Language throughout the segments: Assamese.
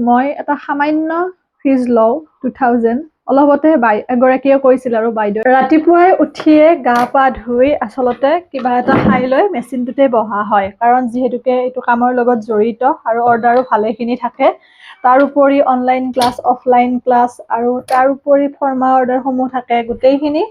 মই এটা সামান্য ফিজ লওঁ 2000 অলপতে এগৰাকীয়ে কৈছিল আৰু বাইদেউ ৰাতিপুৱাই উঠিয়ে গা পা ধুই আচলতে কিবা এটা খাই লৈ মেচিনটোতে বহা হয় কাৰণ যিহেতুকে এইটো কামৰ লগত জড়িত আৰু অৰ্ডাৰো ভালেখিনি থাকে তাৰ উপৰি অনলাইন ক্লাছ অফলাইন ক্লাছ আৰু তাৰ উপৰি ফৰ্মা অৰ্ডাৰসমূহ থাকে গোটেইখিনি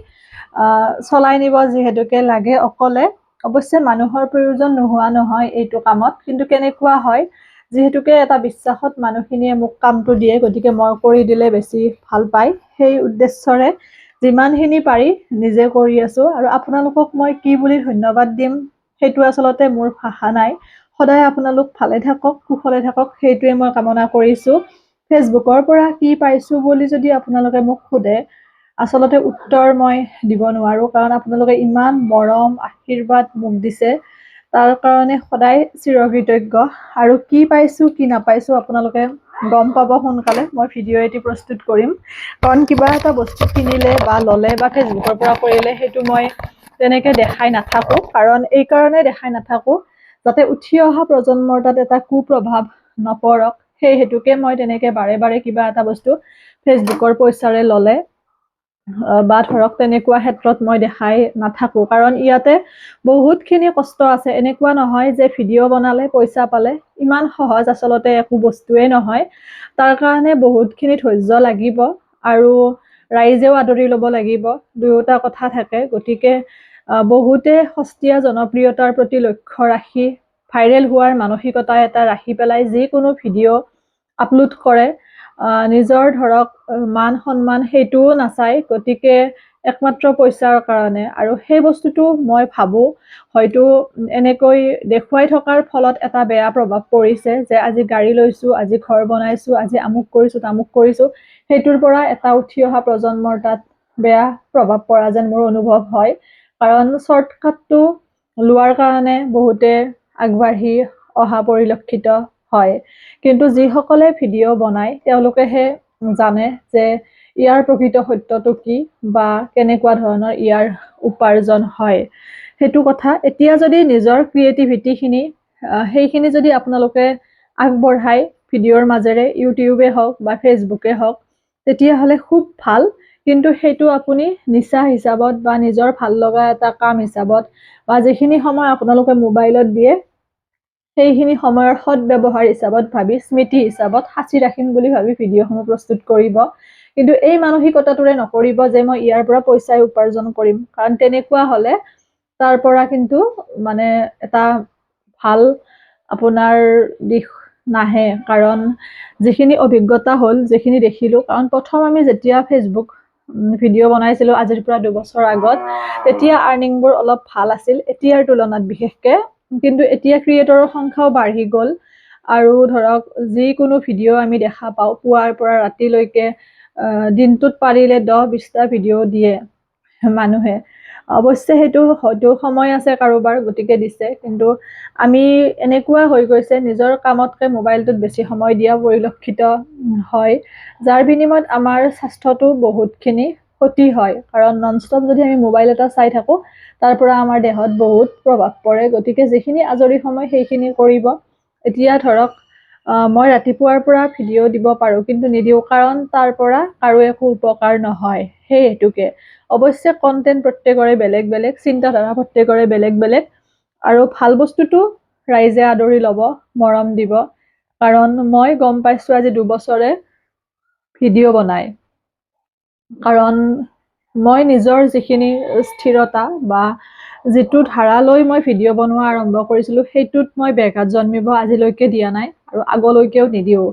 চলাই নিব যিহেতুকে লাগে অকলে অৱশ্যে মানুহৰ প্ৰয়োজন নোহোৱা নহয় এইটো কামত কিন্তু কেনেকুৱা হয় যিহেতুকে এটা বিশ্বাসত মানুহখিনিয়ে মোক কামটো দিয়ে গতিকে মই কৰি দিলে বেছি ভাল পায় সেই উদ্দেশ্যৰে যিমানখিনি পাৰি নিজে কৰি আছো আৰু আপোনালোকক মই কি বুলি ধন্যবাদ দিম সেইটো আচলতে মোৰ ভাষা নাই সদায় আপোনালোক ভালে থাকক কুশলে থাকক সেইটোৱে মই কামনা কৰিছো ফেচবুকৰ পৰা কি পাইছো বুলি যদি আপোনালোকে মোক সোধে আচলতে উত্তৰ মই দিব নোৱাৰো কাৰণ আপোনালোকে ইমান মৰম আশীৰ্বাদ মোক দিছে তাৰ কাৰণে সদায় চিৰকৃতজ্ঞ আৰু কি পাইছো কি নাপাইছো আপোনালোকে গম পাব সোনকালে মই ভিডিঅ' এটি প্ৰস্তুত কৰিম কাৰণ কিবা এটা বস্তু কিনিলে বা ললে বা ফেচবুকৰ পৰা কৰিলে সেইটো মই তেনেকে দেখাই নাথাকো কাৰণ এই কাৰণে দেখাই নাথাকো যাতে উঠি অহা প্ৰজন্মৰ তাত এটা কুপ্ৰভাৱ নপৰক সেই হেতুকে মই তেনেকে বাৰে বাৰে কিবা এটা বস্তু ফেচবুকৰ পইচাৰে ললে বা ধৰক তেনেকুৱা ক্ষেত্ৰত মই দেখাই নাথাকো কাৰণ ইয়াতে বহুতখিনি কষ্ট আছে এনেকুৱা নহয় যে ভিডিঅ' বনালে পইচা পালে ইমান সহজ আচলতে একো বস্তুৱে নহয় তাৰ কাৰণে বহুতখিনি ধৈৰ্য লাগিব আৰু ৰাইজেও আদৰি ল'ব লাগিব দুয়োটা কথা থাকে গতিকে বহুতে সস্তীয়া জনপ্ৰিয়তাৰ প্ৰতি লক্ষ্য ৰাখি ভাইৰেল হোৱাৰ মানসিকতা এটা ৰাখি পেলাই যিকোনো ভিডিঅ' আপলোড কৰে নিজৰ ধৰক মান সন্মান সেইটোও নাচায় গতিকে একমাত্ৰ পইচাৰ কাৰণে আৰু সেই বস্তুটো মই ভাবো হয়তো এনেকৈ দেখুৱাই থকাৰ ফলত এটা বেয়া প্ৰভাৱ পৰিছে যে আজি গাড়ী লৈছো আজি ঘৰ বনাইছো আজি আমুক কৰিছো তামুক কৰিছো সেইটোৰ পৰা এটা উঠি অহা প্ৰজন্মৰ তাত বেয়া প্ৰভাৱ পৰা যেন মোৰ অনুভৱ হয় কাৰণ শ্বৰ্টকাটটো লোৱাৰ কাৰণে বহুতে আগবাঢ়ি অহা পৰিলক্ষিত হয় কিন্তু যিসকলে ভিডিঅ' বনায় তেওঁলোকেহে জানে যে ইয়াৰ প্ৰকৃত সত্যটো কি বা কেনেকুৱা ধৰণৰ ইয়াৰ উপাৰ্জন হয় সেইটো কথা এতিয়া যদি নিজৰ ক্ৰিয়েটিভিটিখিনি সেইখিনি যদি আপোনালোকে আগবঢ়াই ভিডিঅ'ৰ মাজেৰে ইউটিউবে হওক বা ফেচবুকে হওক তেতিয়াহ'লে খুব ভাল কিন্তু সেইটো আপুনি নিচা হিচাপত বা নিজৰ ভাল লগা এটা কাম হিচাপত বা যিখিনি সময় আপোনালোকে মোবাইলত দিয়ে সেইখিনি সময়ৰ সৎ ব্যৱহাৰ হিচাপত ভাবি স্মৃতি হিচাপত সাঁচি ৰাখিম বুলি ভাবি ভিডিঅ'সমূহ প্ৰস্তুত কৰিব কিন্তু এই মানসিকতাটোৰে নকৰিব যে মই ইয়াৰ পৰা পইচাই উপাৰ্জন কৰিম কাৰণ তেনেকুৱা হ'লে তাৰ পৰা কিন্তু মানে এটা ভাল আপোনাৰ দিশ নাহে কাৰণ যিখিনি অভিজ্ঞতা হ'ল যিখিনি দেখিলো কাৰণ প্ৰথম আমি যেতিয়া ফেচবুক ভিডিঅ' বনাইছিলো আজিৰ পৰা 2 বছৰ আগত তেতিয়া আৰ্নিংবোৰ অলপ ভাল আছিল এতিয়াৰ তুলনাত বিশেষকে কিন্তু এতিয়া ক্ৰিয়েটৰৰ সংখ্যাও বাঢ়ি গ'ল আৰু ধৰক যিকোনো ভিডিঅ' আমি দেখা পাওঁ পুৱাৰ পৰা ৰাতিলৈকে দিনটোত পাৰিলে 10-20টা ভিডিঅ' দিয়ে মানুহে অৱশ্যে সেইটো হয়তো সময় আছে কাৰোবাৰ গতিকে দিছে কিন্তু আমি এনেকুৱা হৈ গৈছে নিজৰ কামতকৈ মোবাইলটোত বেছি সময় দিয়া পৰিলক্ষিত হয় যাৰ বিনিময়ত আমাৰ স্বাস্থ্যটো বহুতখিনি ক্ষতি হয় কাৰণ ননষ্টপ যদি আমি মোবাইল এটা চাই থাকো তাৰ পৰা আমাৰ দেহত বহুত প্ৰভাৱ পৰে গতিকে যিখিনি আজৰি সময় সেইখিনি কৰিব এতিয়া ধৰক মই ৰাতিপুৱাৰ পৰা ভিডিঅ' দিব পাৰো কিন্তু নিদিওঁ কাৰণ তাৰ পৰা কাৰো একো উপকাৰ নহয় সেই হেতুকে অৱশ্যে কন্টেন্ট প্ৰত্যেকৰে বেলেগ বেলেগ চিন্তাধাৰা প্ৰত্যেকৰে বেলেগ বেলেগ আৰু ভাল বস্তুটো ৰাইজে আদৰি ল'ব মৰম দিব কাৰণ মই গম পাইছো আজি 2 বছৰে ভিডিঅ' বনাই কাৰণ মই নিজৰ যিখিনি স্থিৰতা বা যিটো ধাৰা লৈ মই ভিডিঅ' বনোৱা আৰম্ভ কৰিছিলো সেইটোত মই ব্যাঘাত জন্মিব আজিলৈকে দিয়া নাই আৰু আগলৈকেও নিদিও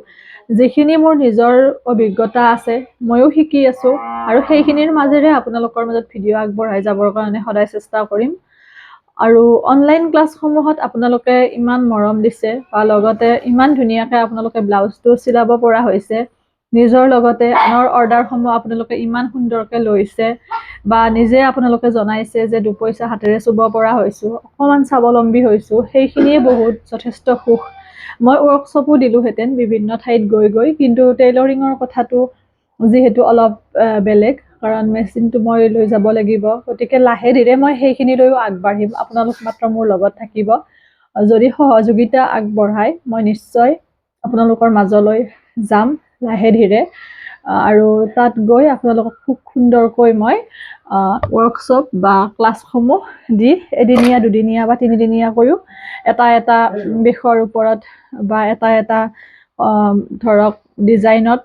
যিখিনি মোৰ নিজৰ অভিজ্ঞতা আছে ময়ো শিকি আছো আৰু সেইখিনিৰ মাজেৰে আপোনালোকৰ মাজত ভিডিঅ' আগবঢ়াই যাবৰ কাৰণে সদায় চেষ্টা কৰিম আৰু অনলাইন ক্লাছসমূহত আপোনালোকে ইমান মৰম দিছে বা লগতে ইমান ধুনীয়াকৈ আপোনালোকে ব্লাউজটো চিলাব পৰা হৈছে নিজৰ লগতে আনৰ অৰ্ডাৰসমূহ আপোনালোকে ইমান সুন্দৰকৈ লৈছে বা নিজে আপোনালোকে জনাইছে যে 2 পইচা হাতেৰে চুব পৰা হৈছো অকমান স্বাৱলম্বী হৈছো সেইখিনিয়ে বহুত যথেষ্ট সুখ মই ৱৰ্কশ্বপো দিলোহেঁতেন বিভিন্ন ঠাইত গৈ কিন্তু টেইলৰিঙৰ কথাটো যিহেতু অলপ বেলেগ কাৰণ মেচিনটো মই লৈ যাব লাগিব গতিকে লাহে ধীৰে মই সেইখিনি লৈও আগবাঢ়িম আপোনালোক মাত্ৰ মোৰ লগত থাকিব যদি সহযোগিতা আগবঢ়াই মই নিশ্চয় আপোনালোকৰ মাজলৈ যাম লাহে ধীৰে আৰু তাত গৈ আপোনালোকক খুব সুন্দৰকৈ মই ৱৰ্কশ্বপ বা ক্লাছসমূহ দি এদিনীয়া দুদিনীয়া বা তিনিদিনীয়াকৈও এটা বিষয়ৰ ওপৰত বা এটা ধৰক ডিজাইনত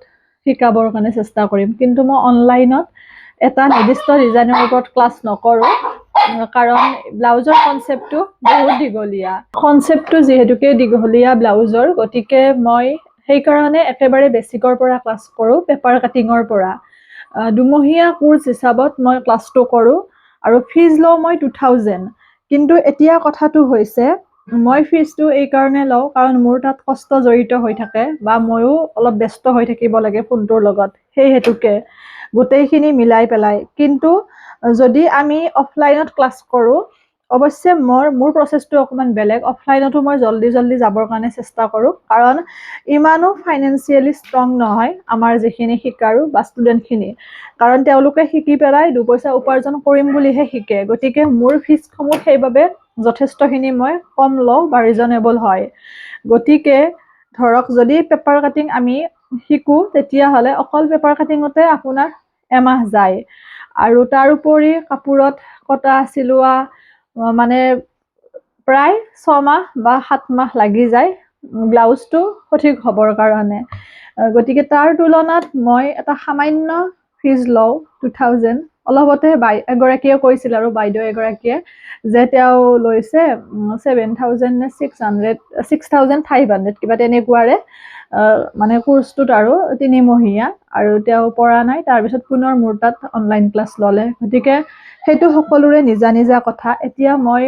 শিকাবৰ কাৰণে চেষ্টা কৰিম। কিন্তু মই অনলাইনত এটা নিৰ্দিষ্ট ডিজাইনৰ ওপৰত ক্লাছ নকৰোঁ, কাৰণ ব্লাউজৰ কনচেপ্টটো বহুত দীঘলীয়া। কনচেপ্টটো যিহেতুকে দীঘলীয়া ব্লাউজৰ, গতিকে মই সেইকাৰণে একেবাৰে বেচিকৰ পৰা ক্লাছ কৰোঁ, পেপাৰ কাটিঙৰ পৰা। দুমহীয়া কোৰ্চ হিচাপত মই ক্লাছটো কৰোঁ আৰু ফিজ লওঁ মই 2000। কিন্তু এতিয়া কথাটো হৈছে মই ফিজটো এইকাৰণে লওঁ কাৰণ মোৰ তাত কষ্ট জড়িত হৈ থাকে বা ময়ো অলপ ব্যস্ত হৈ থাকিব লাগে ফোনটোৰ লগত, সেই হেতুকে গোটেইখিনি মিলাই পেলাই। কিন্তু যদি আমি অফলাইনত ক্লাছ কৰোঁ, অৱশ্যে মোৰ প্ৰচেছটো অকণমান বেলেগ। অফলাইনতো মই জল্দি যাবৰ কাৰণে চেষ্টা কৰোঁ, কাৰণ ইমানো ফাইনেন্সিয়েলি ষ্ট্ৰং নহয় আমাৰ যিখিনি শিকাৰু বা ষ্টুডেণ্টখিনি, কাৰণ তেওঁলোকে শিকি পেলাই দুপইচা উপাৰ্জন কৰিম বুলিহে শিকে। গতিকে মোৰ ফিজসমূহ সেইবাবে যথেষ্টখিনি মই কম লওঁ বা ৰিজনেবল হয়। গতিকে ধৰক যদি পেপাৰ কাটিং আমি শিকোঁ, তেতিয়াহ'লে অকল পেপাৰ কাটিঙতে আপোনাৰ এমাহ যায় আৰু তাৰোপৰি কাপোৰত কটা চিলোৱা মানে প্ৰায় 6 মাহ বা 7 মাহ লাগি যায় ব্লাউজটো সঠিক হ'বৰ কাৰণে। গতিকে তাৰ তুলনাত মই এটা সামান্য ফিজ লওঁ 2000। অলপতে এগৰাকীয়ে কৈছিল আৰু বাইদেউ এগৰাকীয়ে যে তেওঁ লৈছে 7000 নে 6500 কিবা তেনেকুৱাৰে মানে কোৰ্চটোত আৰু 3 মহীয়া, আৰু তেওঁ পৰা নাই। তাৰপিছত পুনৰ মোৰ তাত অনলাইন ক্লাছ ল'লে। গতিকে সেইটো সকলোৰে নিজা কথা। এতিয়া মই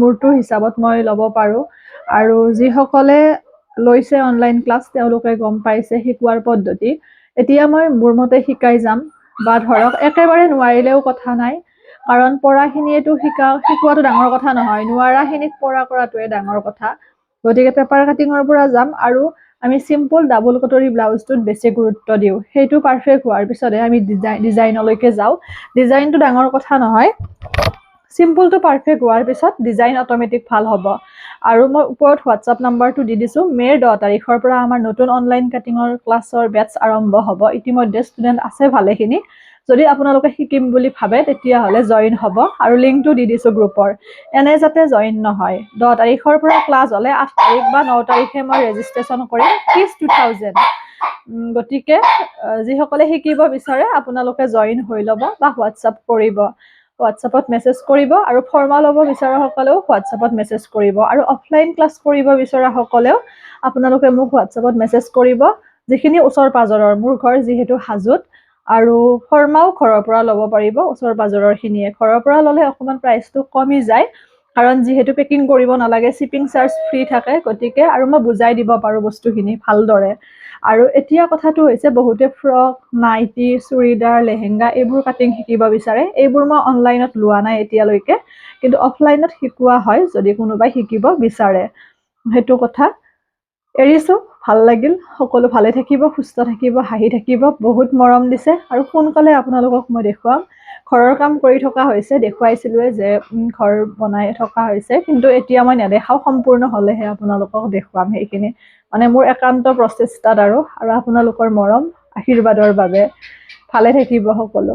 মোৰটো হিচাপত মই ল'ব পাৰোঁ, আৰু যিসকলে লৈছে অনলাইন ক্লাছ তেওঁলোকে গম পাইছে শিকোৱাৰ পদ্ধতি। এতিয়া মই মোৰ মতে শিকাই যাম, বা ধৰক একেবাৰে নোৱাৰিলেও কথা নাই, কাৰণ পৰাখিনিয়েতো শিকোৱাটো ডাঙৰ কথা নহয়, নোৱাৰাখিনিক পৰা কৰাটোৱে ডাঙৰ কথা। গতিকে পেপাৰ কাটিঙৰ পৰা যাম আৰু আমি চিম্পল ডাবল কটৰী ব্লাউজটোত বেছি গুৰুত্ব দিওঁ। সেইটো পাৰফেক্ট হোৱাৰ পিছতহে আমি ডিজাইনলৈকে যাওঁ। ডিজাইনটো ডাঙৰ কথা নহয়, চিম্পলটো পাৰফেক্ট হোৱাৰ পিছত ডিজাইন অট'মেটিক ভাল হ'ব। আৰু মই ওপৰত হোৱাটছআপ নাম্বাৰটো দি দিছোঁ। মে'ৰ 10 তাৰিখৰ পৰা আমাৰ নতুন অনলাইন কাটিঙৰ ক্লাছৰ বেটছ আৰম্ভ হ'ব। ইতিমধ্যে ষ্টুডেণ্ট আছে ভালেখিনি। যদি আপোনালোকে শিকিম বুলি ভাবে তেতিয়াহ'লে জইন হ'ব, আৰু লিংকটো দি দিছোঁ গ্ৰুপৰ। এনে যাতে জইন নহয়। 10 তাৰিখৰ পৰা ক্লাছ হ'লে 8 তাৰিখ বা 9 তাৰিখে মই ৰেজিষ্ট্ৰেশ্যন কৰিম। ফিজ 2000। গতিকে যিসকলে শিকিব বিচাৰে আপোনালোকে জইন হৈ ল'ব বা হোৱাটছআপ কৰিব। হোৱাটছআপত মেছেজ কৰিব, আৰু ফৰ্মাল ল'ব বিচৰাসকলেও হোৱাটছআপত মেছেজ কৰিব। আৰু অফলাইন ক্লাছ কৰিব বিচৰাসকলেও আপোনালোকে মোক হোৱাটছআপত মেছেজ কৰিব। যিখিনি ওচৰ পাজৰৰ, মোৰ ঘৰ যিহেতু হাজোত, আৰু ফৰ্মাও ঘৰৰ পৰা ল'ব পাৰিব ওচৰ পাজৰৰখিনিয়ে। ঘৰৰ পৰা ল'লে অকণমান প্ৰাইচটো কমি যায়, কাৰণ যিহেতু পেকিং কৰিব নালাগে, শ্বিপিং চাৰ্জ ফ্ৰী থাকে। গতিকে আৰু মই বুজাই দিব পাৰোঁ বস্তুখিনি ভালদৰে। আৰু এতিয়া কথাটো হৈছে বহুতে ফ্ৰক, নাইটি, চুৰিদাৰ, লেহেংগা এইবোৰ কাটিং শিকিব বিচাৰে। এইবোৰ মই অনলাইনত লোৱা নাই এতিয়ালৈকে, কিন্তু অফলাইনত শিকোৱা হয় যদি কোনোবাই শিকিব বিচাৰে। সেইটো কথা। এৰিছোঁ, ভাল লাগিল। সকলো ভালে থাকিব, সুস্থ থাকিব, হাঁহি থাকিব। বহুত মৰম দিছে, আৰু সোনকালে আপোনালোকক মই দেখুৱাম। ঘৰৰ কাম কৰি থকা হৈছে, দেখুৱাইছিলোঁৱে যে ঘৰ বনাই থকা হৈছে, কিন্তু এতিয়া মই নেদেখাওঁ। সম্পূৰ্ণ হ'লেহে আপোনালোকক দেখুৱাম সেইখিনি। মানে মোৰ একান্ত প্ৰচেষ্টাত আৰু আপোনালোকৰ মৰম আশীৰ্বাদৰ বাবে। ভালে থাকিব সকলো।